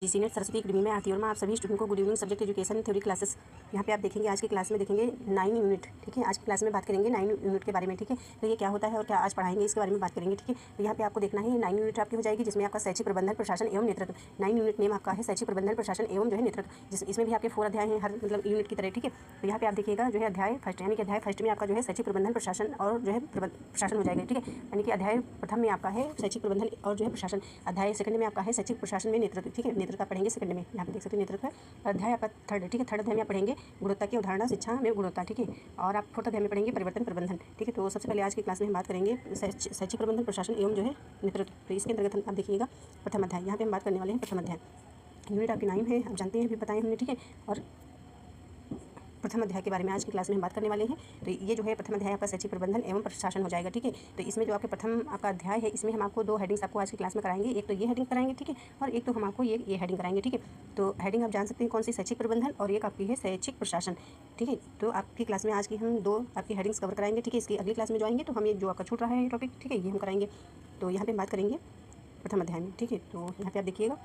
Senior Saraswati academy में आती है और मैं आप सभी स्टूडेंट को good evening subject education theory classes यहाँ पे आप देखेंगे। आज की क्लास में देखेंगे 9 यूनिट, ठीक है। आज की क्लास में बात करेंगे 9 यूनिट के बारे में, ठीक है। तो ये क्या होता है और क्या आज पढ़ाएंगे इसके बारे में बात करेंगे, ठीक है। तो यहाँ पे आपको देखना है 9 यूनिट आपकी हो जाएगी, जिसमें आपका शैक्षिक प्रबंधन प्रशासन एवं नेतृत्व। 9 यूनिट नेम आपका है शैक्षिक प्रबंधन प्रशासन एवं जो है नेतृत्व, इसमें भी आपके 4 अध्याय हैं हर मतलब यूनिट की तरह, ठीक है। तो यहाँ पे आप देखिएगा जो है अध्याय फर्स्ट, यानी कि अध्याय फर्स्ट में आपका जो है शैक्षिक प्रबंधन प्रशासन और जो है प्रशासन हो जाएगा, ठीक है। यानी कि अध्याय प्रथम में आपका है शैक्षिक प्रबंधन और जो है प्रशासन। अध्याय सेकंड में आपका है शैक्षिक प्रशासन में नेतृत्व, ठीक है। नेतृत्व पढ़ेंगे सेकंड में, यहाँ पे देख सकते हैं नेतृत्व। अध्याय आपका थर्ड है, ठीक है। थर्ड अध्याय में आप पढ़ेंगे गुणवत्ता की अवधारणा शिक्षा में गुणवत्ता, ठीक है। और आप फोर्थ अध्याय में पढ़ेंगे परिवर्तन प्रबंधन, ठीक है। तो सबसे पहले आज की क्लास में हम बात करेंगे शैक्षिक प्रबंधन प्रशासन एवं जो है नेतृत्व। तो इसके अंतर्गत आप देखिएगा प्रथम अध्याय, यहाँ पे हम बात करने वाले हैं प्रथम अध्याय। यूनिट आपकी 9 है, आप जानते हैं, अभी बताएं हमने, ठीक है। और प्रथम अध्याय के बारे में आज की क्लास में हम बात करने वाले हैं। तो ये जो है प्रथम अध्याय आपका शैक्षिक प्रबंधन एवं प्रशासन हो जाएगा, ठीक है। तो इसमें जो आपके प्रथम आपका अध्याय है, इसमें हम आपको 2 हेडिंग्स आपको आज की क्लास में कराएंगे। एक तो ये हेडिंग कराएंगे, ठीक है, और एक तो हम आपको ये हेडिंग कराएंगे, ठीक है। तो हेडिंग आप जान सकते हैं कौन सी, शैक्षिक प्रबंधन, और एक आपकी है शैक्षिक प्रशासन, ठीक है। तो आपकी क्लास में आज की हम 2 आपकी हेडिंग्स कवर कराएंगे, ठीक है। इसकी अगली क्लास में जो आएंगे तो हम ये जो आपका छूट रहा है टॉपिक, ठीक है, ये हम कराएंगे। तो यहाँ पर बात करेंगे प्रथम अध्याय में, ठीक है। तो यहाँ पर आप देखिएगा।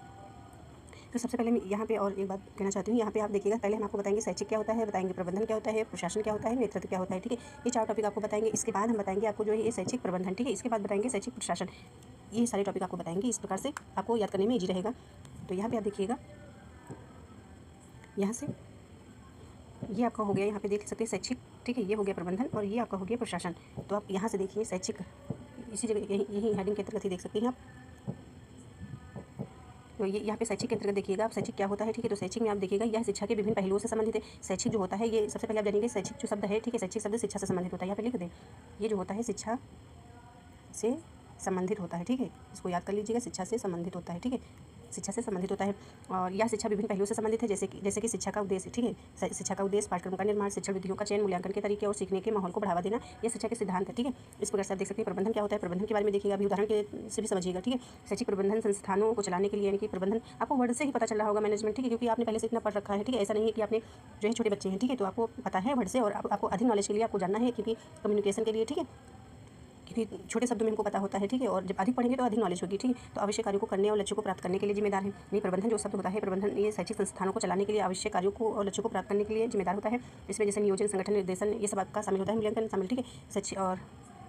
तो सबसे पहले मैं यहाँ पे और एक बात कहना चाहती हूँ, यहाँ पे आप देखिएगा, पहले हम आपको बताएंगे शैक्षिक क्या होता है, बताएंगे प्रबंधन क्या होता है, प्रशासन क्या होता है, नेतृत्व क्या होता है, ठीक है। ये 4 टॉपिक आपको बताएंगे। इसके बाद हम बताएंगे आपको जो है ये शैक्षिक प्रबंधन, ठीक है। इसके बाद बताएंगे शैक्षिक प्रशासन। ये सारे टॉपिक आपको बताएंगे, इस प्रकार से आपको याद करने में ईजी रहेगा। तो यहाँ पर आप देखिएगा, यहाँ से ये आपका हो गया, यहाँ पे देख सकते हैं शैक्षिक, ठीक है। ये हो गया प्रबंधन और ये आपका हो गया प्रशासन। तो आप यहाँ से देखिए शैक्षिक, इसी जगह यही हेडिंग के अंतर्गत ही देख सकते हैं आप। तो ये यहाँ पे शैक्षिक के अंतर्गत देखिएगा आप शैक्षिक क्या होता है, ठीक है। तो शैक्षिक में आप देखिएगा यह शिक्षा के विभिन्न पहलुओं से संबंधित है। शैक्षिक जो होता है ये सबसे पहले आप जानेंगे शैक्षिक जो शब्द है, ठीक है। शैक्षिक शब्द शिक्षा से संबंधित होता है, यहाँ पे लिख दें। ये जो होता है शिक्षा से संबंधित होता है, ठीक है। इसको याद कर लीजिएगा, शिक्षा से संबंधित होता है, ठीक है। शिक्षा से संबंधित होता है और यह शिक्षा विभिन्न पहलुओं से संबंधित है, जैसे कि शिक्षा का उद्देश्य, ठीक है। शिक्षा का उद्देश्य, पाठ्यक्रम का निर्माण, शिक्षण विधियों का चयन, मूल्यांकन के तरीके और सीखने के माहौल को बढ़ावा देना, यह शिक्षा के सिद्धांत है, ठीक है। इस प्रकार से आप देख सकते हैं प्रबंधन क्या होता है। प्रबंधन के बारे में देखिएगा, अभी उदाहरण के से भी समझिएगा, ठीक है। शैक्षिक प्रबंधन संस्थानों को चलाने के लिए, यानी कि प्रबंधन आपको वर्ड से ही पता चल रहा होगा, मैनेजमेंट, ठीक है, क्योंकि आपने पहले से इतना पढ़ रखा है, ठीक है। ऐसा नहीं है कि आपने जो है छोटे बच्चे हैं, ठीक है, तो आपको पता है वर्ड से, और आपको अधिक नॉलेज के लिए आपको जानना है, क्योंकि कम्युनिकेशन के लिए, ठीक है, क्योंकि छोटे शब्दों में हमको पता होता है, ठीक है। और जब अधिक पढ़ेंगे तो अधिक नॉलेज होगी, ठीक है। तो आवश्यक कार्यों को करने और लक्ष्यों को प्राप्त करने के लिए जिम्मेदार है। नहीं, प्रबंधन जो शब्द होता है, प्रबंधन ये शैक्षिक संस्थानों को चलाने के लिए आवश्यक कार्यों को और लक्ष्यों को प्राप्त करने के लिए जिम्मेदार होता है। इसमें जैसे नियोजन, संगठन, निर्देशन, ये सब आपका शामिल होता है, मूल्यांकन शामिल, ठीक है। शैक्षिक और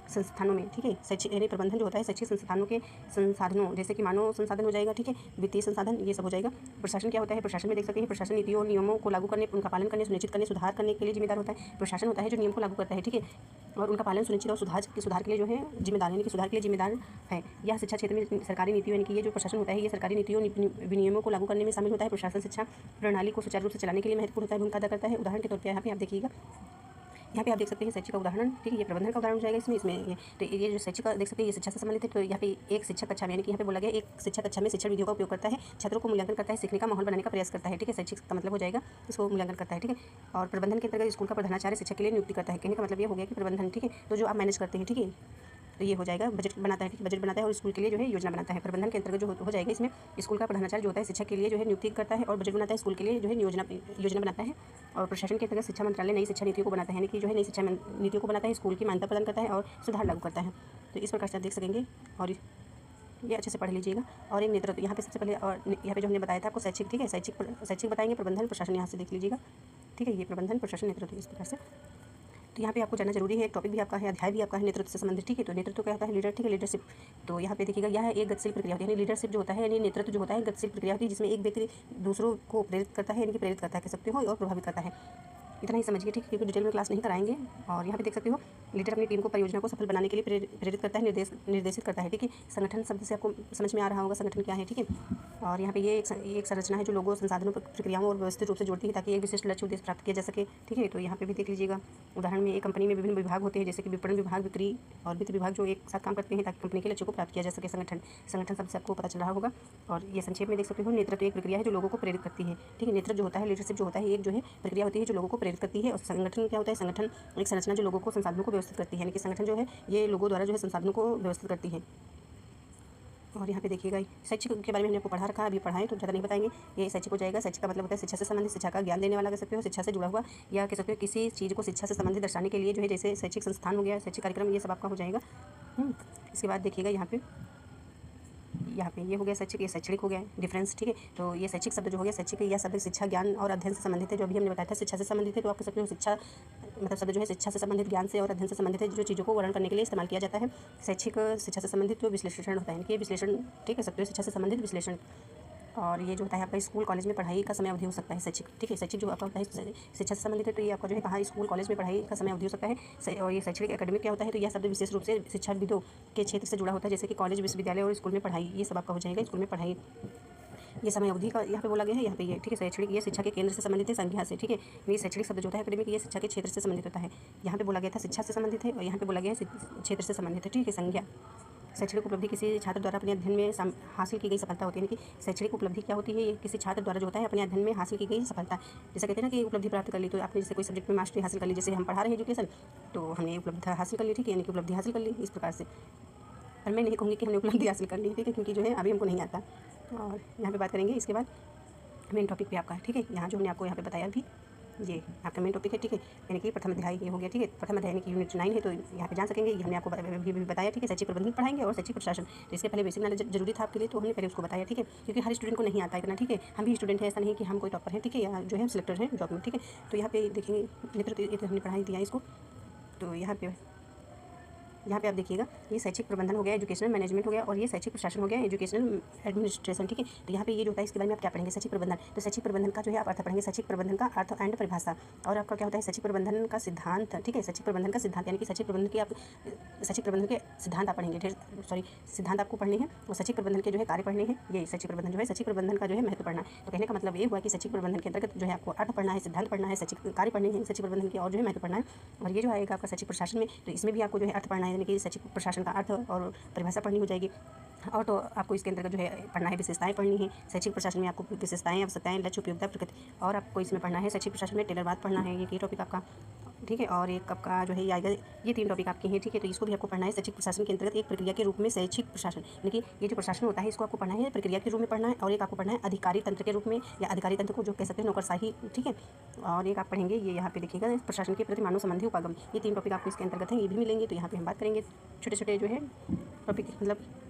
संस्थानों में, ठीक है। शैक्षिक यानी प्रबंधन जो होता है शैक्षिक संस्थानों के संसाधनों, जैसे कि मानव संसाधन हो जाएगा, ठीक है, वित्तीय संसाधन, ये सब हो जाएगा। प्रशासन क्या होता है, प्रशासन में देख सकते हैं प्रशासन नीतियों और नियमों को लागू करने, उनका पालन करने, सुनिश्चित करने, सुधार करने के लिए जिम्मेदार होता है। प्रशासन होता है जो नियम को लागू करता है, ठीक है, और उनका पालन सुनिश्चित और सुधार के लिए जो है जिम्मेदार, यानी कि सुधार के लिए जिम्मेदार है। यह शिक्षा क्षेत्र में सरकारी नीतियों, यानी कि ये जो प्रशासन होता है ये सरकारी नीतियों विनियमों को लागू करने में शामिल होता है। प्रशासन शिक्षा प्रणाली को सुचारू रूप से चलाने के लिए महत्वपूर्ण होता है, भूमिका अदा करता है। उदाहरण के तौर पर यहाँ पे आप देखिएगा, यहाँ पे आप देख सकते हैं शैक्षिक का उदाहरण, ठीक है। ये प्रबंधन का उदाहरण हो जाएगा इसमें ये तो ये जो शैक्षिक का देख सकते हैं ये शिक्षा से संबंधित है। तो यहाँ पे एक शिक्षक कक्षा में, यानी कि यहाँ पे बोला गया एक शिक्षक कक्षा में शिक्षण विधियों का उपयोग करता है, छात्रों को मूल्यांकन करता है, सीखने का माहौल बनाने का प्रयास करता है, ठीक है। शैक्षिक का मतलब हो जाएगा इसको मूल्यांकन करता है, ठीक है। और प्रबंधन के अंतर्गत स्कूल का प्रधानाचार्य शिक्षक के लिए नियुक्ति करता है। कहने का मतलब ये हो गया कि प्रबंधन, ठीक है, तो जो आप मैनेज करते हैं, ठीक है, तो ये हो जाएगा बजट बनाता है, ठीक है, बजट बनाता है और स्कूल के लिए जो है योजना बनाता है। प्रबंधन के अंतर्गत जो हो जाएगा इसमें स्कूल का प्रधानाचार्य जो होता है शिक्षक के लिए जो है नियुक्ति करता है और बजट बनाता है, स्कूल के लिए जो है योजना बनाता है। और प्रशासन के अंतर्गत शिक्षा मंत्रालय नई शिक्षा नीतियों को बनाता है, यानी कि जो है नई शिक्षा नीतियों को बनाता है, स्कूल की मान्यता प्रदान करता है और सुधार लागू करता है। तो इस प्रकार से आप देख सकेंगे और ये अच्छे से पढ़ लीजिएगा। और एक नेतृत्व यहाँ पे सबसे पहले, और यहाँ पे जो हमने बताया था आपको शैक्षिक, ठीक है, शैक्षिक बताएंगे, प्रबंधन प्रशासन यहाँ से देख लीजिएगा, ठीक है। ये प्रबंधन प्रशासन नेतृत्व इस प्रकार से। तो यहाँ पे आपको जानना जरूरी है, एक टॉपिक भी आपका है, अध्याय भी आपका है नेतृत्व से संबंधित, ठीक है। तो नेतृत्व क्या होता है, लीडर, ठीक है, लीडरशिप। तो यहाँ पे देखिएगा यह एक गतिशील प्रक्रिया होती है, यानी लीडरशिप जो होता है, यानी नेतृत्व जो होता है गतिशील प्रक्रिया होती है, जिसमें एक व्यक्ति दूसरों को प्रेरित करता है, यानी कि प्रेरित करता है कह सकते हो, और प्रभावित करता है। इतना ही समझिए, ठीक है, क्योंकि डिटेल में क्लास नहीं कराएंगे। और यहाँ पे देख सकते हो लीडर अपनी टीम को परियोजना को सफल बनाने के लिए प्रेरित करता है, निर्देशित करता है, ठीक है। संगठन शब्द से आपको समझ में आ रहा होगा संगठन क्या है, ठीक है। और यहाँ पे ये एक संरचना है जो लोगों, संसाधनों, प्रक्रियाओं और व्यवस्थित रूप से जोड़ती है ताकि एक विशिष्ट लक्ष्य उद्देश्य प्राप्त किया जा सके, ठीक है। तो यहाँ पे भी देख लीजिएगा उदाहरण में एक कंपनी में विभिन्न विभाग होते हैं, जैसे कि विपणन विभाग, बिक्री और वित्त विभाग, जो एक साथ काम करते हैं ताकि कंपनी के लक्ष्य को प्राप्त किया जा सके। संगठन शब्द से आपको पता चल रहा होगा। और ये संक्षेप में देख सकते हो नेतृत्व एक प्रक्रिया है जो लोगों को प्रेरित करती है, ठीक है। नेतृत्व जो होता है, लीडरशिप जो होता है, एक जो है प्रक्रिया होती है जो लोगों को प्रेरित करती है। और संगठन क्या होता है, संगठन एक संरचना जो लोगों को, संसाधनों को व्यवस्थित करती है, यानी कि संगठन जो है ये लोगों द्वारा जो है संसाधनों को व्यवस्थित करती है। और यहाँ पे देखिएगा शैक्षिक के बारे में हमने आपको पढ़ा रखा है, अभी पढ़ाएं तो ज़्यादा नहीं बताएंगे। ये शैक्षिक हो जाएगा। शैक्षिक का मतलब होता है शिक्षा से संबंधित, शिक्षा का ज्ञान देने वाला कह सकते हो, शिक्षा से जुड़ा हुआ, या कह सकते हो किसी चीज़ को शिक्षा से संबंधित दर्शाने के लिए जो है, जैसे शैक्षिक संस्थान हो गया, शैक्षिक कार्यक्रम, ये सब आपका हो जाएगा। इसके बाद देखिएगा यहाँ पे यहाँ पे ये हो गया शैक्षिक, ये शैक्षणिक हो गया डिफरेंस, ठीक है। तो ये शैक्षिक शब्द जो हो गया, शैक्षिक यह शब्द शिक्षा, ज्ञान और अध्ययन से संबंधित है, जो अभी हमने बताया था शिक्षा से संबंधित है। तो आप कह सकते हो शिक्षा मतलब शब्द जो है शिक्षा से संबंधित, ज्ञान से और अध्ययन से संबंधित है, जो चीज़ों को वर्णन करने के लिए इस्तेमाल किया जाता है। शैक्षिक शिक्षा से संबंधित जो विश्लेषण होता है, इनके विश्लेषण, ठीक है, सकते हो शिक्षा से संबंधित विश्लेषण। और ये जो होता है आपका स्कूल कॉलेज में पढ़ाई का समय अवधि हो सकता है शैक्षिक, ठीक है। शैक्षिक जो आपका होता है शिक्षा से संबंधित है, तो ये आपका जो है कहाँ स्कूल कॉलेज में पढ़ाई का समय अवधि हो सकता है। और ये शैक्षणिक एकेडमिक क्या होता है, तो यह शब्द विशेष रूप से शिक्षाविदों के क्षेत्र से जुड़ा होता है, जैसे कि कॉलेज, विश्वविद्यालय और स्कूल में पढ़ाई, ये सब आपका हो जाएगा स्कूल में पढ़ाई। ये समय अवधि का यहाँ पे बोला गया है, यहाँ पे ये, ठीक है। शैक्षणिक ये शिक्षा के केंद्र से संबंधित है, संज्ञा से, ठीक है। ये शैक्षणिक शब्द जो होता है एकेडमिक, ये शिक्षा के क्षेत्र से संबंधित होता है। यहाँ पे बोला गया था शिक्षा से संबंधित है, और यहाँ पे बोला गया है क्षेत्र से संबंधित है, ठीक है। संज्ञा शैक्षणिक उपलब्धि किसी छात्र द्वारा अपने अध्ययन में हासिल की गई सफलता होती है, कि शैक्षणिक उपलब्धि क्या होती है, ये किसी छात्र द्वारा जो होता है अपने अध्ययन में हासिल की गई सफलता। जैसे कहते हैं ना कि उपलब्धि प्राप्त कर ली, तो आपने जैसे कोई सब्जेक्ट में मास्टरी हासिल कर ली, जैसे हम पढ़ा रहे हैं एजुकेशन, तो हमने उपलब्धि हासिल कर ली, ठीक है, यानी कि उपलब्धि हासिल कर ली इस प्रकार से। पर मैं नहीं कहूँगी कि हमने उपलब्धि हासिल कर ली, ठीक है, क्योंकि जो है अभी हमको नहीं आता। और यहाँ पे बात करेंगे इसके बाद मेन टॉपिक पे आपका, ठीक है। यहाँ जो हमने आपको यहाँ पे बताया अभी, ये आपका मेन टॉपिक है, ठीक है, यानी कि प्रथम अध्याय ये हो गया, ठीक है। प्रथम अध्याय की यूनिट 9 है, तो यहाँ पे जान सकेंगे, ये हमने आपको भी बताया, ठीक है। शैक्षिक प्रबंधन पढ़ाएंगे और शैक्षिक प्रशासन, तो इसके पहले बेसिक नॉलेज जरूरी था आपके लिए, तो हमने पहले उसको बताया, ठीक है, क्योंकि हर स्टूडेंट को नहीं आता इतना, ठीक है। हम भी स्टूडेंट हैं, ऐसा नहीं कि हम कोई टॉपर हैं, ठीक है, या जो है सिलेक्टर हैं जॉब में, ठीक है। तो यहाँ पे देखेंगे नेतृत्व, ये तो हमने पढ़ाई दिया इसको। तो यहाँ पे आप देखिएगा, ये शैक्षिक प्रबंधन हो गया, एजुकेशनल मैनेजमेंट हो गया, और ये शैक्षिक प्रशासन हो गया, एजुकेशनल एडमिनिस्ट्रेशन, ठीक है। तो यहाँ पे ये जो होता है इसके बारे में आप क्या पढ़ेंगे, शैक्षिक प्रबंधन। तो शैक्षिक प्रबंधन का जो है आप अर्थ पढ़ेंगे, शैक्षिक प्रबंधन का अर्थ एंड परिभाषा, और आपका क्या होता है शैक्षिक प्रबंधन का सिद्धांत, ठीक है। शैक्षिक प्रबंधन का सिद्धांत यानी कि शैक्षिक प्रबंधन के सिद्धांत आप पढ़ेंगे, सिद्धांत आपको पढ़ने हैं, और शैक्षिक प्रबंधन के जो है कार्य पढ़ने हैं। ये शैक्षिक प्रबंधन जो है, शैक्षिक प्रबंधन का जो है महत्व पढ़ना। तो कहने का मतलब ये हुआ कि शैक्षिक प्रबंधन के अंतर्गत जो है आपको अर्थ पढ़ना है, सिद्धांत पढ़ना है, शैक्षिक कार्य पढ़ने हैं, शैक्षिक प्रबंधन के और जो है महत्व पढ़ना है। और ये जो आएगा आपका शैक्षिक प्रशासन में, तो इसमें भी आपको जो है अर्थ पढ़ना है, यानी कि शैक्षिक प्रशासन का अर्थ और परिभाषा पढ़नी हो जाएगी। और तो आपको इसके अंतर्गत जो है पढ़ना है, विशेषताएं पढ़नी है। शैक्षिक प्रशासन में आपको विशेषताएं, आवश्यकताएं, लक्ष्य, उपयोगिता, प्रकृति, और आपको इसमें पढ़ना है शैक्षिक प्रशासन में टेलरवाद पढ़ना है, ये टॉपिक आपका, ठीक है। और एक आपका जो है ये आएगा, ये 3 टॉपिक आपके हैं, ठीक है। तो इसको भी आपको पढ़ना है शैक्षिक प्रशासन के अंतर्गत एक प्रक्रिया के रूप में शैक्षिक प्रशासन, यानी कि ये जो प्रशासन होता है इसको आपको पढ़ना है प्रक्रिया के रूप में पढ़ना है, और एक आपको पढ़ना है अधिकारी तंत्र के रूप में, या अधिकारी तंत्र को जो कह सकते हैं नौकरशाही, ठीक है। और एक आप पढ़ेंगे ये यहाँ पे देखिएगा प्रशासन के प्रति मानव संबंधी उपागम, ये 3 टॉपिक आपको इसके अंतर्गत हैं, ये भी मिलेंगे। तो यहाँ पे हम बात करेंगे छोटे छोटे जो है टॉपिक, मतलब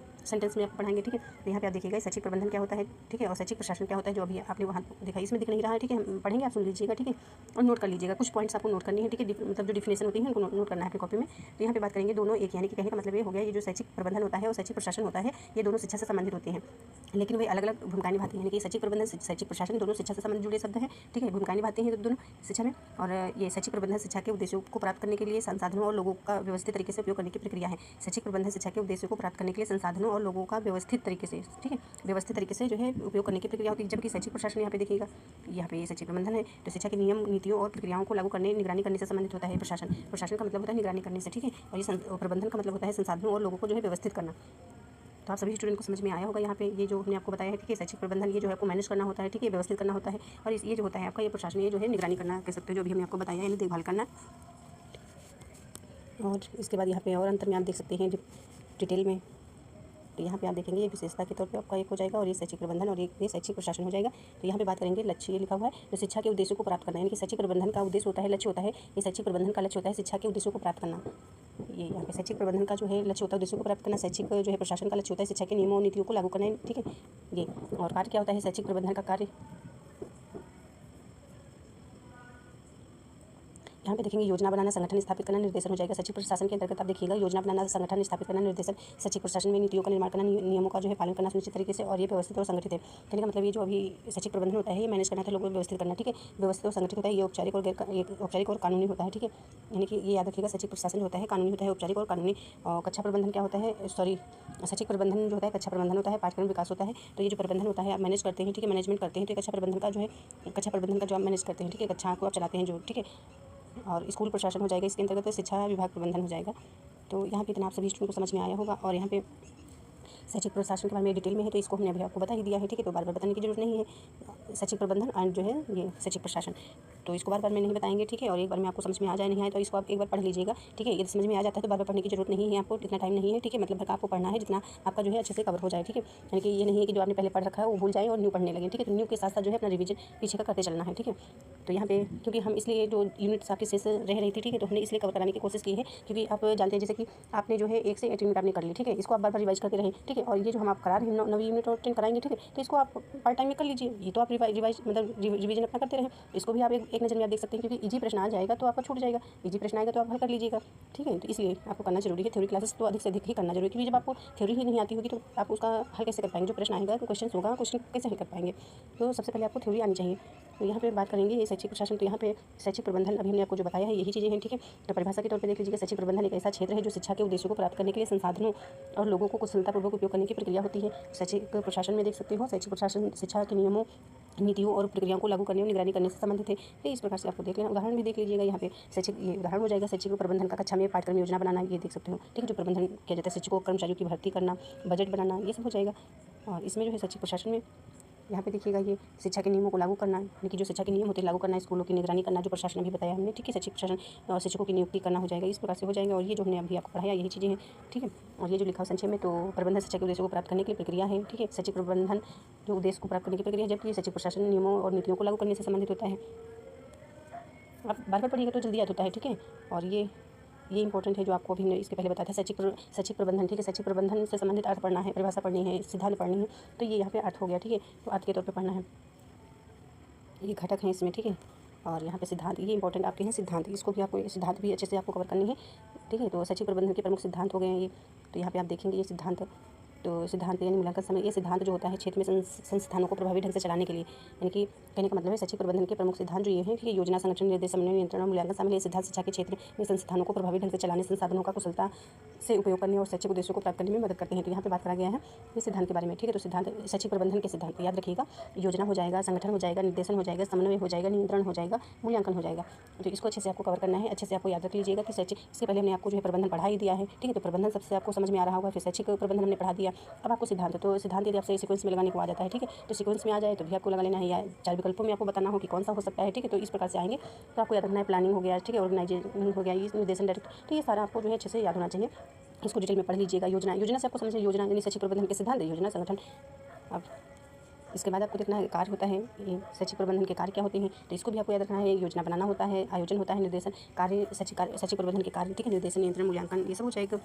सेंटेंस में आप पढ़ाएंगे, ठीक है। तो यहाँ पे आप देखिएगा शैक्षिक प्रबंधन क्या होता है, ठीक है, और शैक्षिक प्रशासन क्या होता है, जो अभी आपने वहाँ देखा इसमें दिख नहीं रहा है, ठीक है। हम पढ़ेंगे, आप सुन लीजिएगा, ठीक है, और नोट कर लीजिएगा, कुछ पॉइंट्स आपको नोट करनी है, ठीक है, मतलब जो डिफिनेशन होती है उनको नोट करना है अपनी कॉपी में। तो यहाँ पे बात करेंगे दोनों एक, यानी कि कहने का मतलब ये हो गया, ये जो शैक्षिक प्रबंधन होता है और शैक्षिक प्रशासन होता है, ये दोनों शिक्षा से संबंधित होते हैं, लेकिन वे अलग अलग भूमिका निभाते हैं। यानी कि शैक्षिक प्रबंधन, शैक्षिक प्रशासन दोनों शिक्षा से संबंधित जुड़े शब्द हैं, ठीक है, भूमिका निभाते हैं दोनों शिक्षा में। और ये शैक्षिक प्रबंधन शिक्षा के उद्देश्यों को प्राप्त करने के लिए संसाधनों और लोगों का व्यवस्थित तरीके से उपयोग करने की प्रक्रिया है। शैक्षिक प्रबंधन शिक्षा के उद्देश्यों को प्राप्त करने के लिए संसाधनों और लोगों का व्यवस्थित तरीके से, ठीक है, व्यवस्थित तरीके से जो है उपयोग करने की प्रक्रिया होती है। जबकि शैक्षिक प्रशासन यहाँ पे देखिएगा, यहाँ पे ये शैक्षिक प्रबंधन है, तो शिक्षा के नियम, नीतियों और प्रक्रियाओं को लागू करने, निगरानी करने से संबंधित होता है प्रशासन। प्रशासन का मतलब होता है निगरानी करने से, ठीक है, और ये प्रबंधन का मतलब होता है संसाधनों और लोगों को जो है व्यवस्थित करना। तो आप सभी स्टूडेंट को समझ में आया होगा यहाँ पे ये जो हमने आपको बताया है, ठीक है। शैक्षिक प्रबंधन ये जो है आपको मैनेज करना होता है, ठीक है, व्यवस्थित करना होता है, और ये जो होता है आपका ये प्रशासन, ये जो है निगरानी करना कह सकते हो, जो भी हमने आपको बताया है, देखभाल करना। और इसके बाद यहाँ पे और अंतर में आप देख सकते हैं डिटेल में, तो यहाँ पे आप देखेंगे ये विशेषता के तौर पे आपका एक हो जाएगा, और ये शैक्षिक प्रबंधन और एक ये शैक्षिक प्रशासन हो जाएगा। तो यहाँ पे बात करेंगे लक्ष्य, ये लिखा हुआ है, तो शिक्षा के उद्देश्यों को प्राप्त करना, यानी कि शैक्षिक प्रबंधन का उद्देश्य होता है, लक्ष्य होता है, ये शैक्षिक प्रबंधन का लक्ष्य होता है शिक्षा के उद्देश्यों को प्राप्त करना। ये यहाँ पे शैक्षिक प्रबंधन का जो है लक्ष्य होता है उद्देश्यों को प्राप्त करना, शैक्षिक जो है प्रशासन का लक्ष्य होता है शिक्षा के नियमों और नीतियों को लागू करना, ठीक है। ये और कार्य क्या होता है शैक्षिक प्रबंधन का कार्य, यहाँ पे देखेंगे योजना बनाना, संगठन स्थापित करना, निर्देशन हो जाएगा। शैक्षिक प्रशासन के अंतर्गत आप देखिएगा योजना बनाना, संगठन स्थापित करना, निर्देशन। शैक्षिक प्रशासन में नीतियों का निर्माण करना, नियमों का जो है पालन करना सुनिश्चित तरीके से, और ये व्यवस्थित और संगठित है। कहने का मतलब ये जो अभी शैक्षिक प्रबंधन होता है ये मैनेज करना था, लोगों को व्यवस्थित करना, ठीक है, व्यवस्थित और संगठित होता है। ये औपचारिक और कानूनी होता है, ठीक है, यानी कि ये याद रखिएगा शैक्षिक प्रशासन होता है कानूनी होता है, औपचारिक और कानूनी। और कक्षा प्रबंधन क्या होता है, शैक्षिक प्रबंधन जो होता है कक्षा प्रबंधन होता है, पाठ्यक्रम विकास होता है। तो ये जो प्रबंधन होता है आप मैनेज करते हैं, ठीक है, मैनेजमेंट करते हैं, तो कक्षा प्रबंधन का जो है कक्षा प्रबंधन का जो आप मैनेज करते हैं, ठीक है, कक्षा को आप चलाते हैं जो, ठीक है। और स्कूल प्रशासन हो जाएगा, इसके अंतर्गत शिक्षा विभाग प्रबंधन हो जाएगा। तो यहाँ पे इतना आप सभी स्टूडेंट को समझ में आया होगा। और यहाँ पे शैक्षिक प्रशासन के बारे में डिटेल में है, तो इसको हमने अभी आपको बता ही दिया है, ठीक है, तो बार बार बताने की जरूरत नहीं है। शैक्षिक प्रबंधन एंड जो है ये शैक्षिक प्रशासन। तो इसको बार बार मैं नहीं बताएंगे, ठीक है। और एक बार में आपको समझ में आ जाए नहीं आए तो इसको आप एक बार पढ़ लीजिएगा, ठीक है। यदि समझ में आ जाता है तो बार बार पढ़ने की जरूरत नहीं है, आपको इतना टाइम नहीं है, ठीक है। मतलब आपको पढ़ना है जितना आपका जो है अच्छे से कवर हो जाए, ठीक है। यानी कि ये नहीं है कि जो आपने पहले पढ़ रखा है वो भूल जाए और न्यू पढ़ने लगे, ठीक है। तो न्यू के साथ साथ जो है अपना रिवीजन पीछे का करते चलना है, ठीक है। तो यहाँ पे क्योंकि हम इसलिए जो यूनिट्स आपकी शेष रह रही थी, ठीक है, तो हमने इसलिए कवर कराने की कोशिश की है क्योंकि आप जानते हैं जैसे कि आपने जो है 1 से 8 यूनिट आपने कर ली, ठीक है। इसको आप बार बार रिवाइज करते रहें, ठीक है। और ये जो हम आप करा रहे हैं 9 यूनिट और 10 कराएंगे, ठीक है। तो इसको आप पार्ट टाइम में कर लीजिए, ये तो आप रिवाइज मतलब रिवीजन अपना करते रहें। इसको भी आप एक नज़र में आप देख सकते हैं क्योंकि इजी प्रश्न आ जाएगा तो आपका छूट जाएगा, इजी प्रश्न आएगा तो आप हल कर लीजिएगा, ठीक है। तो इसलिए आपको करना जरूरी है। थ्योरी क्लासेस तो अधिक से अधिक ही करना जरूरी है क्योंकि जब आपको थ्योरी ही नहीं आती होगी तो आप उसका हल कैसे कर पाएंगे। जो प्रश्न आएगा, क्वेश्चन होगा, क्वेश्चन कैसे हल कर पाएंगे। तो सबसे पहले आपको थ्योरी आनी चाहिए। तो यहाँ पे बात करेंगे ये शैक्षिक प्रशासन। तो यहाँ पे शैक्षिक प्रबंधन अभी हमने आपको जो बताया है यही चीज़ें हैं, ठीक है। तो परिभाषा के तौर पे देख लीजिएगा, शैक्षिक प्रबंधन एक ऐसा क्षेत्र है जो शिक्षा के उद्देश्यों को प्राप्त करने के लिए संसाधनों और लोगों को कुशलतापूर्वक उपयोग करने की प्रक्रिया होती है। शैक्षिक प्रशासन में देख सकते हो, शैक्षिक प्रशासन शिक्षा के नियमों, नीतियों और प्रक्रियाओं को लागू करने और निगरानी करने से संबंधित है। तो इस प्रकार से आपको देख लेना। उदाहरण भी देख लीजिएगा यहाँ पे शैक्षिक, ये उदाहरण हो जाएगा शैक्षिक प्रबंधन का। कक्षा में पाठ्यक्रम योजना बनाना, ये देख सकते हो, ठीक है। जो प्रबंधन किया जाता है शिक्षकों कर्मचारियों की भर्ती करना, बजट बनाना, ये सब हो जाएगा। और इसमें जो है शैक्षिक प्रशासन में यहाँ पे देखिएगा ये शिक्षा के नियमों को लागू करना, यानी कि जो शिक्षा के नियम होते हैं लागू करना, स्कूलों की निगरानी करना, जो प्रशासन अभी बताया हमने, ठीक है। शैक्षिक प्रशासन और शिक्षकों की नियुक्ति करना हो जाएगा, इस प्रकार से हो जाएगा। और ये जो हमने अभी आपको पढ़ाया यही चीज़ें हैं, ठीक है। और ये जो लिखा हो संक्षेप में, तो प्रबंधन शिक्षा के उद्देश्य को प्राप्त करने की प्रक्रिया है, ठीक है। शैक्षिक प्रबंधन जो उद्देश्य को प्राप्त करने की प्रक्रिया, जबकि शैक्षिक प्रशासन नियमों और नीतियों को लागू करने से संबंधित होता है। आप बार बार पढ़िएगा तो जल्दी याद होता है, ठीक है। और ये इंपॉर्टेंट है जो आपको अभी इसके पहले बताया था, शैक्षिक प्रबंधन, ठीक है। शैक्षिक प्रबंधन से संबंधित अर्थ पढ़ना है, परिभाषा पढ़नी है, सिद्धांत पढ़नी है। तो ये यहाँ पे अर्थ हो गया, ठीक है। तो अर्थ के तौर पे पढ़ना है, ये घटक हैं इसमें, ठीक है। और यहाँ पे सिद्धांत, ये इंपॉर्टेंट आपके हैं सिद्धांत, इसको भी आपको सिद्धांत भी अच्छे से आपको कवर करनी है, ठीक है। तो शैक्षिक प्रबंधन के प्रमुख सिद्धांत हो गए हैं ये। तो यहाँ पे आप देखेंगे ये सिद्धांत, तो सिद्धांत यानी मूल्यांकन समय, ये सिद्धांत जो होता है क्षेत्र में संस्थानों को प्रभावी ढंग से चलाने के लिए, यानी कि कहने का मतलब है शैक्षिक प्रबंधन के प्रमुख सिद्धांत जो ये हैं, ठीक है। योजना, संगठन, निर्देश, समन्वय, नियंत्रण और मूल्यांकन शामिल है। सिद्धांत शिक्षा के क्षेत्र में संस्थानों को प्रभावी ढंग से चलाने, संसाधनों का कुशलता से उपयोग करने और शैक्षिक उद्देश्यों को प्राप्त करने में मदद करते हैं। तो यहाँ पे बात करा गया है ये सिद्धांत के बारे में, ठीक है। तो सिद्धांत शैक्षिक प्रबंधन के सिद्धांत याद रखिएगा, योजना हो जाएगा, संगठन हो जाएगा, निर्देशन हो जाएगा, समन्वय हो जाएगा, नियंत्रण हो जाएगा, मूल्यांकन हो जाएगा। तो इसको अच्छे से आपको कवर करना है, अच्छे से आपको याद रख लीजिएगा कि शैक्षिक, इसके पहले हमने आपको जो है प्रबंधन पढ़ा ही दिया है, ठीक है। तो प्रबंधन सबसे आपको समझ में आ रहा होगा, फिर शैक्षिक प्रबंधन हमने पढ़ा दिया, अब आपको सिद्धांत। तो सिद्धांत यदि आपसे सीक्वेंस में लगाने को आ जाता है, ठीक है। तो सीक्वेंस में आ जाए तो भी आपको लगा लेना है, या 4 विकल्पों में आपको बताना हो कि कौन सा हो सकता है, ठीक है। तो इस प्रकार से आएंगे तो आपको याद रखना है। प्लानिंग हो गया, ठीक है, ऑर्गेनाइजेशन हो गया, ये निर्देशन, डायरेक्ट, तो ये सारा आपको जो है अच्छे से याद होना चाहिए। इसको डिटेल में पढ़ लीजिएगा। योजना से आपको समझिए, योजना यानी शैक्षिक प्रबंधन के सिद्धांत, योजना, संगठन। अब इसके बाद आपको देखना है कार्य होता है, ये शैक्षिक प्रबंधन के कार्य क्या होते हैं, तो इसको भी आपको याद रखना है। योजना बनाना होता है, आयोजन होता है, निर्देशन, कार्य, शैक्षिक प्रबंधन के कार्य, ठीक है। निर्देशन, नियंत्रण, मूल्यांकन, ये सब हो जाएगा।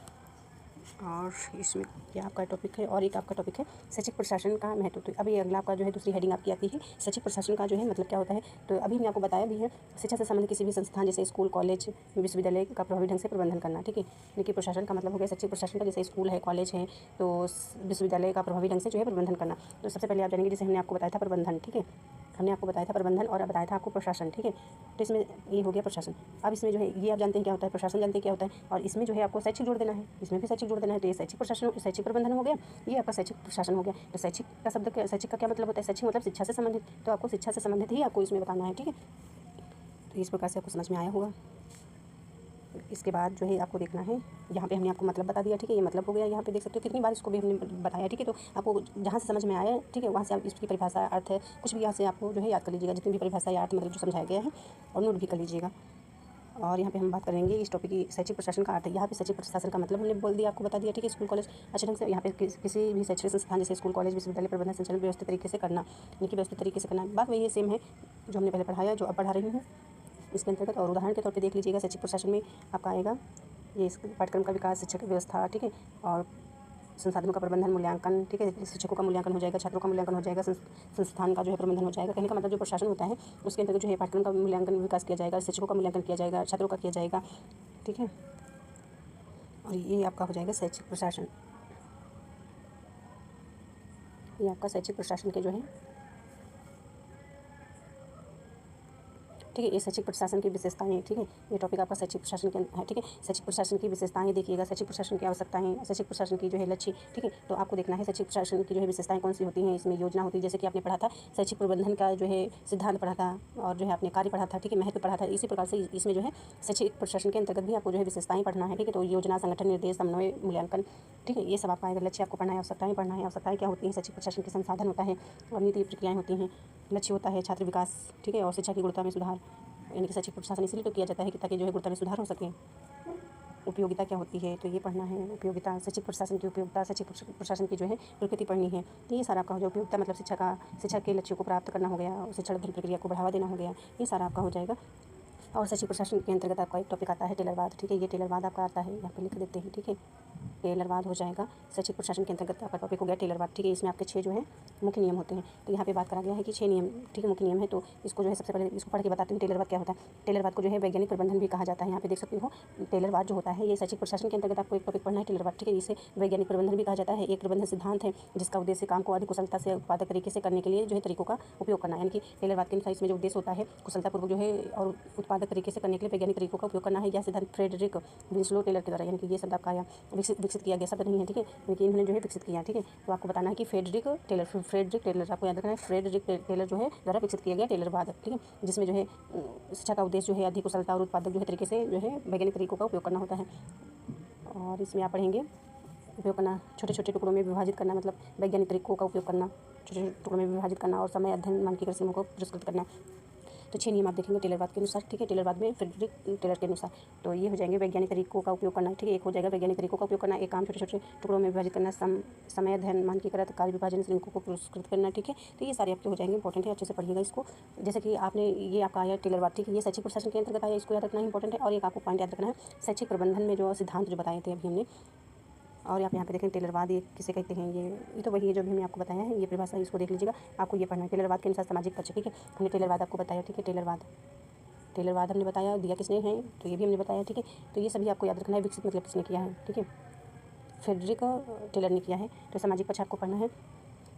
और इसमें क्या आपका टॉपिक है, और एक आपका टॉपिक है शैक्षिक प्रशासन का महत्व। तो अभी अगला आपका जो है दूसरी हेडिंग आपकी आती है शैक्षिक प्रशासन का जो है मतलब क्या होता है। तो अभी मैंने आपको बताया भी है, शिक्षा से संबंधित किसी भी संस्थान जैसे स्कूल, कॉलेज, विश्वविद्यालय का प्रभावी ढंग से प्रबंधन करना, ठीक है। यानी कि प्रशासन का मतलब हो गया शैक्षिक प्रशासन का, जैसे स्कूल है, कॉलेज है, तो विश्वविद्यालय का प्रभावी ढंग से जो है प्रबंधन करना। तो सबसे पहले आप जानेंगे, जैसे हमने आपको बताया था प्रबंधन, ठीक है। हमने आपको बताया था प्रबंधन और बताया था आपको प्रशासन, ठीक है। तो इसमें ये हो गया प्रशासन। अब इसमें जो है ये आप जानते हैं क्या होता है, प्रशासन जानते हैं क्या होता है। और इसमें जो है आपको शैक्षिक जोड़ देना है, इसमें भी शैक्षिक जोड़ देना है। तो ये शैक्षिक प्रशासन, शैक्षिक प्रबंधन हो गया, ये आपका शैक्षिक प्रशासन हो गया। तो शैक्षिक का शब्द, शैक्षिक का क्या मतलब होता है, शैक्षिक मतलब शिक्षा से संबंधित, तो आपको शिक्षा से संबंधित ही आपको इसमें बताना है, ठीक है। तो इस प्रकार से आपको समझ में आया होगा। इसके बाद जो है आपको देखना है, यहाँ पे हमने आपको मतलब बता दिया, ठीक है। ये मतलब हो गया, यहाँ पे देख सकते हो कितनी बार इसको भी हमने बताया, ठीक है। तो आपको जहाँ से समझ में आया, ठीक है, वहाँ से आप इसकी परिभाषा, अर्थ, कुछ भी यहाँ से आपको जो है याद कर लीजिएगा, जितनी भी परिभाषा या अर्थ मतलब जो समझाया गया है, और नोट भी कर लीजिएगा। और यहाँ पे हम बात करेंगे इस टॉपिक की शैक्षिक प्रशासन का अर्थ। यहाँ पे शैक्षिक प्रशासन का मतलब हमने बोल दिया, आपको बता दिया, ठीक है। स्कूल, कॉलेज अच्छे ढंग से यहाँ पे किसी भी शैक्षिक संस्थान जैसे स्कूल, कॉलेज, विश्वविद्यालय प्रबंधन संचालन व्यवस्थित तरीके से करना, यानी कि व्यवस्थित तरीके से करना। बात वही सेम है जो हमने पहले पढ़ाया, जो अब पढ़ा रही हूँ इसके अंतर्गत। और उदाहरण के तौर पे देख लीजिएगा, शैक्षिक प्रशासन में आपका आएगा ये पाठ्यक्रम का विकास, शिक्षा की व्यवस्था, ठीक है, और संसाधनों का प्रबंधन, मूल्यांकन, ठीक है। शिक्षकों का मूल्यांकन हो जाएगा, छात्रों का मूल्यांकन हो जाएगा, संस्थान का जो है प्रबंधन हो जाएगा। कहने का मतलब जो प्रशासन होता है उसके अंतर्गत जो है पाठ्यक्रम का मूल्यांकन, विकास किया जाएगा, शिक्षकों का मूल्यांकन किया जाएगा, छात्रों का किया जाएगा, ठीक है। और ये आपका हो जाएगा शैक्षिक प्रशासन। ये आपका शैक्षिक प्रशासन के जो है, ठीक है, ये शैक्षिक प्रशासन की विशेषताएं, ठीक है। ये टॉपिक आपका शैक्षिक प्रशासन के है, ठीक है। शैक्षिक प्रशासन की विशेषताएं देखिएगा, शैक्षिक प्रशासन की आवश्यकताएं, शैक्षिक प्रशासन की जो है लक्ष्य, ठीक है। तो आपको देखना है शैक्षिक प्रशासन की जो है विशेषताएं कौन सी होती हैं। इसमें योजना होती है, जैसे कि आपने पढ़ा था शैक्षिक प्रबंधन का जो है सिद्धांत पढ़ा था, और जो है आपने कार्य पढ़ा था, ठीक है, महत्व पढ़ा था। इसी प्रकार से इसमें जो है शैक्षिक प्रशासन के अंतर्गत भी आपको जो है विशेषताएं पढ़ना है, ठीक है। तो योजना, संगठन, निर्देश, समन्वय, मूल्यांकन, ठीक है, ये सब आपका आएगा। लक्ष्य आपको पढ़ना है, आवश्यकताएं पढ़ना है, आवश्यकताएं क्या होती हैं, शैक्षिक प्रशासन के संसाधन होता है, और नीति प्रक्रियाएं होती हैं, लक्ष्य होता है छात्र विकास, ठीक है, और शिक्षा की गुणवत्ता में सुधार, यानी कि शैक्षिक प्रशासन इसलिए तो किया जाता है कि ताकि जो है गुणवत्ता में सुधार हो सके। उपयोगिता क्या होती है, तो ये पढ़ना है। उपयोगिता, शैक्षिक प्रशासन की उपयोगिता, शैक्षिक प्रशासन की जो है प्रकृति पढ़नी है। तो ये सारा आपका हो जाएगा। उपयोगिता मतलब शिक्षा के लक्ष्यों को प्राप्त करना हो गया, और शिक्षण प्रक्रिया को बढ़ावा देना हो गया, ये सारा आपका हो जाएगा। और शैक्षिक प्रशासन के अंतर्गत आपका एक टॉपिक आता है टेलरवाद, ठीक है, ये टेलरवाद आपका आता है, यहाँ पे लिख देते हैं, ठीक है, टेलरवाद हो जाएगा। शैक्षिक प्रशासन के अंतर्गत आपका टॉपिक हो गया टेलरवाद, ठीक है। इसमें आपके 6 जो है मुख्य नियम होते हैं। तो यहाँ पे बात करा गया है कि 6 नियम, ठीक है, मुख्य नियम है। तो इसको जो है सबसे पहले इसको पढ़ के बताते हैं टेलरवाद क्या होता है। टेलरवाद को जो है वैज्ञानिक प्रबंधन भी कहा जाता है। यहाँ पे देख सकते हो टेलरवाद जो होता है ये शैक्षिक प्रशासन के अंतर्गत आपको एक टॉपिक पढ़ना है टेलरवाद, ठीक है। इसे वैज्ञानिक प्रबंधन भी कहा जाता है। एक प्रबंधन सिद्धांत है जिसका उद्देश्य काम को अधिक कुशलता से उत्पादक तरीके से करने के लिए जो है तरीकों का उपयोग करना, यानी कि टेलरवाद के अनुसार इसमें जो उद्देश्य होता है कुशलतापूर्वक जो है और उत्पादक तरीके से करने के लिए वैज्ञानिक तरीकों का उपयोग करना है। यह सिद्धांत फ्रेडरिक विंस्लो टेलर के द्वारा, यानी कि ये शब्द आपका विकसित किया गया शब्द नहीं है, ठीक है, लेकिन इन्होंने जो है विकसित किया, ठीक है। तो आपको बताना है कि फ्रेडरिक टेलर आपको याद रखना है। फ्रेडरिक टेलर जो है द्वारा विकसित किया गया टेलरवाद, ठीक है, जिसमें जो है शिक्षा का उद्देश्य जो है अधिक कुशलता और उत्पादक जो है तरीके से जो है वैज्ञानिक तरीकों का उपयोग करना होता है। और इसमें आप पढ़ेंगे उपयोग करना, छोटे छोटे टुकड़ों में विभाजित करना, मतलब वैज्ञानिक तरीकों का उपयोग करना, छोटे छोटे टुकड़ों में विभाजित करना, और समय अध्ययन मानकीकरण समूह को पुरस्कृत करना। तो 6 नियम आप देखेंगे टेलरवाद के अनुसार, ठीक है, टेलरवाद में फ्रेडरिक टेलर के अनुसार। तो ये हो जाएंगे वैज्ञानिक तरीकों का उपयोग करना, ठीक है, एक हो जाएगा वैज्ञानिक तरीकों का उपयोग करना, एक काम छोटे छोटे टुकड़ों में विभाजित करना, समय अध्ययन मानकीकृत कार्य विभाजन श्रमिकों को पुरस्कृत करना, ठीक है। तो ये सारे आपके हो जाएंगे, इंपॉर्टेंट है, अच्छे से पढ़िएगा इसको। जैसे कि आपने ये आपका आया टेलरवाद, ठीक है, ये शैक्षिक प्रशासन के अंतर्गत आया, इसको याद रखना इंपॉर्टेंट है। और एक आपको पॉइंट याद रखना है शैक्षिक प्रबंधन में जो सिद्धांत जो बताए थे अभी हमने। और आप यहाँ पे देखें टेलरवाद ये किसे कहते हैं, ये तो वही है जो भी हमने आपको बताया है, ये परिभाषा इसको देख लीजिएगा, आपको ये पढ़ना है। टेलरवाद के अनुसार सामाजिक पक्ष, ठीक है, हमने टेलरवाद आपको बताया, ठीक है, टेलरवाद हमने बताया, दिया किसने है, तो ये भी हमने बताया, ठीक है। तो ये सभी आपको याद रखना है। विकसित मतलब किसने किया है, ठीक है, फ्रेडरिक टेलर ने किया है। तो सामाजिक पक्ष आपको पढ़ना है।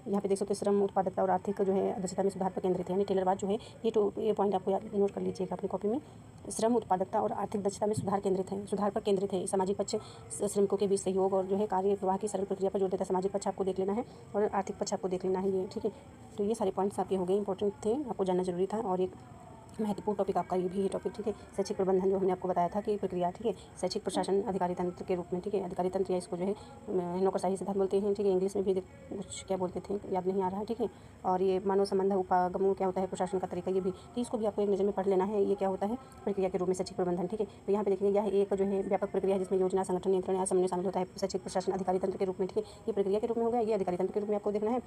यहाँ पे देख सकते हैं श्रम उत्पादकता और आर्थिक जो है दक्षता में सुधार पर केंद्रित है, यानी टेलरवाद जो है ये पॉइंट आपको नोट कर लीजिएगा अपनी कॉपी में। श्रम उत्पादकता और आर्थिक दक्षता में सुधार पर केंद्रित है। सामाजिक पक्ष श्रमिकों के बीच सहयोग और जो है कार्य प्रवाह की सरल प्रक्रिया पर जोर देता है। सामाजिक पक्ष आपको देख लेना है और आर्थिक पक्ष आपको देख लेना है, ये ठीक है। तो ये सारे पॉइंट्स आपके हो गए, इंपॉर्टेंट थे, आपको जानना जरूरी था। और एक महत्वपूर्ण टॉपिक आपका ये भी है टॉपिक, ठीक है, शैक्षिक प्रबंधन जो हमने आपको बताया था कि प्रक्रिया, ठीक है, शैक्षिक प्रशासन अधिकारी तंत्र के रूप में, ठीक है, अधिकारी तंत्र या इसको जो है नौकरशाही सिद्धांत बोलते हैं, ठीक है, इंग्लिश में भी कुछ क्या बोलते थे याद नहीं आ रहा है, ठीक है। और ये मानव संबंध उपागमों क्या होता है प्रशासन का तरीका, ये भी, तो इसको भी आपको एक नज़र में पढ़ लेना है, ये क्या होता है प्रक्रिया के रूप में शैक्षिक प्रबंधन, ठीक है। तो यहाँ पे देखिए यह एक जो है व्यापक प्रक्रिया है जिसमें योजना संगठन नियंत्रण या समन्वय शामिल होता है शैक्षिक प्रशासन अधिकारी तंत्र के रूप में, ठीक है, ये प्रक्रिया के रूप में हो गया, ये अधिकारी तंत्र के रूप में आपको देखना है।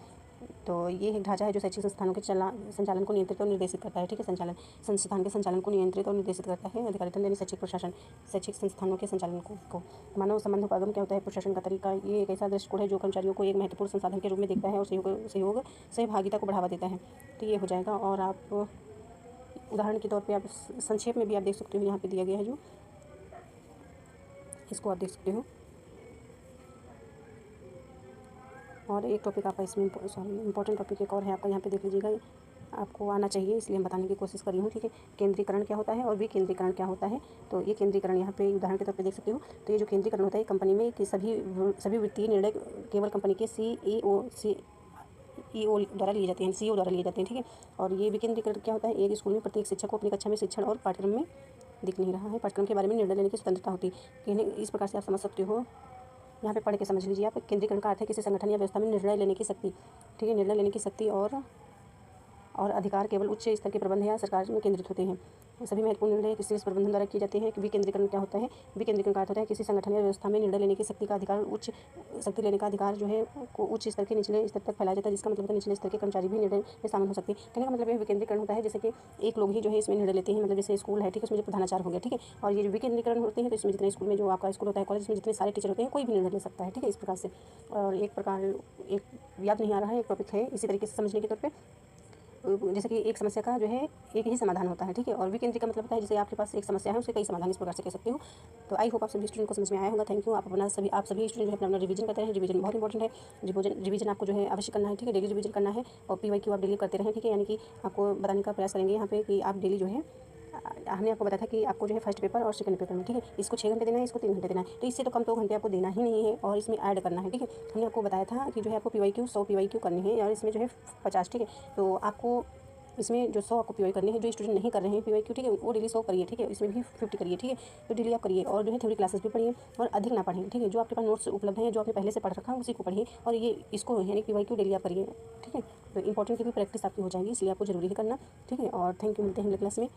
तो ये एक ढांचा है जो शैक्षिक संस्थानों के संचालन को नियंत्रित और निर्देशित करता है, ठीक है, संस्थान के संचालन को नियंत्रित और निर्देशित करता है अधिकारी तंत्र, यानी शैक्षिक प्रशासन शैक्षिक संस्थानों के संचालन को। मानव संबंध उपागम क्या होता है प्रशासन का तरीका, ये एक ऐसा दृष्टिकोण है जो कर्मचारियों को एक महत्वपूर्ण संसाधन के रूप में देखता है और सहयोग सहभागिता को बढ़ावा देता है। तो ये हो जाएगा। और आप उदाहरण के तौर पे आप संक्षेप में भी आप देख सकते हो, यहाँ पे दिया गया है जो, इसको आप देख सकते हो। और एक टॉपिक आपका इसमें इंपॉर्टेंट टॉपिक एक और है आपका, यहाँ पे देख लीजिएगा, आपको आना चाहिए इसलिए हम बताने की कोशिश कर रही हूँ, ठीक है। केंद्रीकरण क्या होता है और विकेंद्रीकरण क्या होता है। तो ये केंद्रीकरण यहाँ पे उदाहरण के तौर पे देख सकते हो। तो ये जो केंद्रीकरण होता है कंपनी में कि सभी वित्तीय निर्णय केवल कंपनी के CEO द्वारा लिए जाते हैं, CEO द्वारा लिए जाते हैं, ठीक है। और ये विकेंद्रीकरण क्या होता है, एक स्कूल में प्रत्येक शिक्षक को अपनी कक्षा में शिक्षण और पाठ्यक्रम में दिख नहीं रहा है, पाठ्यक्रम के बारे में निर्णय लेने की स्वतंत्रता होती है। इस प्रकार से आप समझ सकते हो, यहाँ पे पढ़ के समझ लीजिए आप। केंद्रीकरण का अर्थ है किसी संगठन या व्यवस्था में निर्णय लेने की शक्ति, ठीक है, निर्णय लेने की शक्ति और अधिकार केवल उच्च स्तर के प्रबंध या सरकार में केंद्रित होते हैं। सभी महत्वपूर्ण निर्णय किसी प्रबंधन द्वारा किए जाते हैं। विकेंद्रीकरण क्या होता है, विकेंद्रीकरण का अर्थ होता है किसी संगठन या व्यवस्था में निर्णय लेने की शक्ति का अधिकार शक्ति लेने का अधिकार जो है को उच्च स्तर के निचले स्तर तक फैलाया जाता है, जिसका मतलब है निचले स्तर के कर्मचारी भी निर्णय में शामिल हो सकते हैं। कहने का मतलब है विकेंद्रीकरण होता है जैसे कि एक लोग ही जो है इसमें निर्णय लेते हैं, मतलब जैसे स्कूल है, ठीक है, उसमें जो प्रधानाचार्य हो गया, ठीक है। और ये जो विकेंद्रीकरण होते हैं तो इसमें जितने स्कूल में जो आपका स्कूल होता है, कॉलेज में जितने सारे टीचर होते हैं, कोई भी निर्णय ले सकता है, ठीक है, इस प्रकार से। और एक याद नहीं आ रहा है, एक टॉपिक है इसी तरीके से समझने के तौर पर, जैसे कि एक समस्या का जो है एक ही समाधान होता है, ठीक है। और विकेंद्रीय का मतलब होता है जैसे आपके पास एक समस्या है उसके कई समाधान, इस प्रकार से कह सकते हो। तो आई होप आप सभी स्टूडेंट को समझ में आया होगा। Thank you. आप सभी स्टूडेंट जो है अपना रिवीजन करते हैं, रिवीजन बहुत इंपॉर्टेंट है। रिवीजन आपको जो है अवश्य करना है, ठीक है, डेली रिवीजन करना है। और PYQ आप डेली करते रहें, ठीक है, यानी कि आपको बताने का प्रयास करेंगे यहाँ पे कि आप डेली जो है, हमने आपको बताया था कि आपको जो है फर्स्ट पेपर और सेकंड पेपर में, ठीक है, इसको 6 घंटे देना है, इसको 3 घंटे देना है, तो इससे तो कम 2 घंटे आपको देना ही नहीं है और इसमें ऐड करना है, ठीक है। हमने आपको बताया था कि जो है आपको PYQ 100 PYQ करनी है और इसमें जो है 50, ठीक है। तो आपको इसमें जो 100 आपको पीवाई करने हैं। जो स्टूडेंट नहीं कर रहे हैं पीवाई क्यू, ठीक है, वो डेली 100 करिए, ठीक है, इसमें भी 50 करिए, ठीक है, तो डेली आप करिए। और जो है थ्योरी क्लासेस भी पढ़िए और अधिक ना पढ़ें, ठीक है, जो आपके पास नोट्स उपलब्ध हैं, जो आपने पहले से पढ़ रखा है उसी को पढ़िए और ये इसको यानी पीवाई क्यू डेली आप करिए, ठीक है। तो इंपॉर्टेंट की भी प्रैक्टिस आपकी हो जाएगी, इसलिए आपको जरूरी है करना, ठीक है। और थैंक यू, मिलते हैं अगले क्लास में।